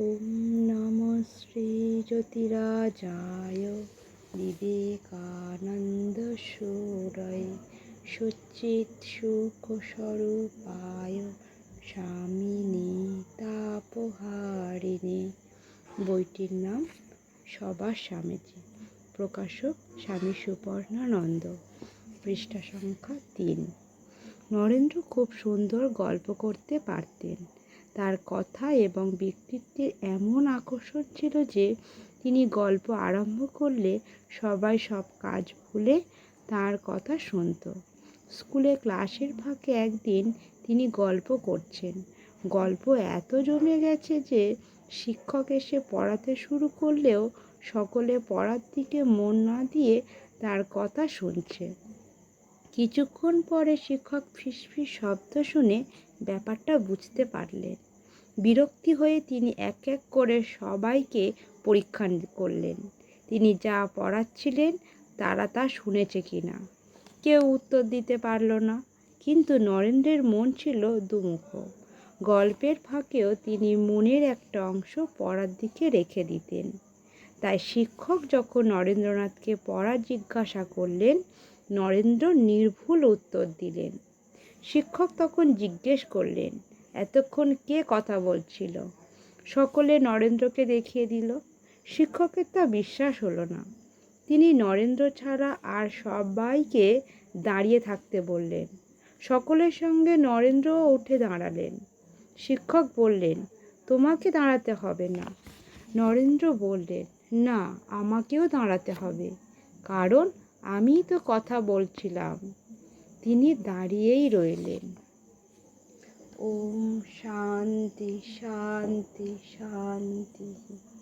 ওম নমঃ শ্রী জ্যোতিরাজায় বিবেকানন্দ সুরয় সচ্চিৎ সুখ স্বরূপায় স্বামিনী তাপহারিণী। বইটির নাম সবার স্বামীজি, প্রকাশক স্বামী সুপর্ণানন্দ, পৃষ্ঠা সংখ্যা ৩। নরেন্দ্র খুব সুন্দর গল্প করতে পারতেন। তার কথা এবং ব্যক্তিত্বের এমন আকর্ষণ ছিল যে তিনি গল্প আরম্ভ করলে সবাই সব কাজ ভুলে তার কথা শুনত। স্কুলে ক্লাসের ফাঁকে একদিন তিনি গল্প করছেন। গল্প এত জমে গেছে যে শিক্ষক এসে পড়াতে শুরু করলেও সকলে পড়ার দিকে মন না দিয়ে তার কথা শুনছে। কিছুক্ষণ পরে শিক্ষক ফিসফিস শব্দ শুনে ব্যাপারটা বুঝতে পারলেন। বিরক্তি হয়ে তিনি এক এক করে সবাইকে পরীক্ষা করলেন তিনি যা পড়াচ্ছিলেন তারা তা শুনেছে কিনা। কেউ উত্তর দিতে পারল না, কিন্তু নরেন্দ্রের মন ছিল দুমুখ। গল্পের ফাঁকেও তিনি মনের একটা অংশ পড়ার দিকে রেখে দিতেন। তাই শিক্ষক যখন নরেন্দ্রনাথকে পড়া জিজ্ঞাসা করলেন, নরেন্দ্র নির্ভুল উত্তর দিলেন। শিক্ষক তখন জিজ্ঞেস করলেন, এতক্ষণ কে কথা বলছিল? সকলে নরেন্দ্রকে দেখিয়ে দিল। শিক্ষকের তা বিশ্বাস হলো না। তিনি নরেন্দ্র ছাড়া আর সবাইকে দাঁড়িয়ে থাকতে বললেন। সকলের সঙ্গে নরেন্দ্রও উঠে দাঁড়ালেন। শিক্ষক বললেন, তোমাকে দাঁড়াতে হবে না। নরেন্দ্র বললেন, না, আমাকেও দাঁড়াতে হবে, কারণ আমিই তো কথা বলছিলাম। তিনি দাঁড়িয়েই রইলেন। ওম শান্তি শান্তি শান্তি।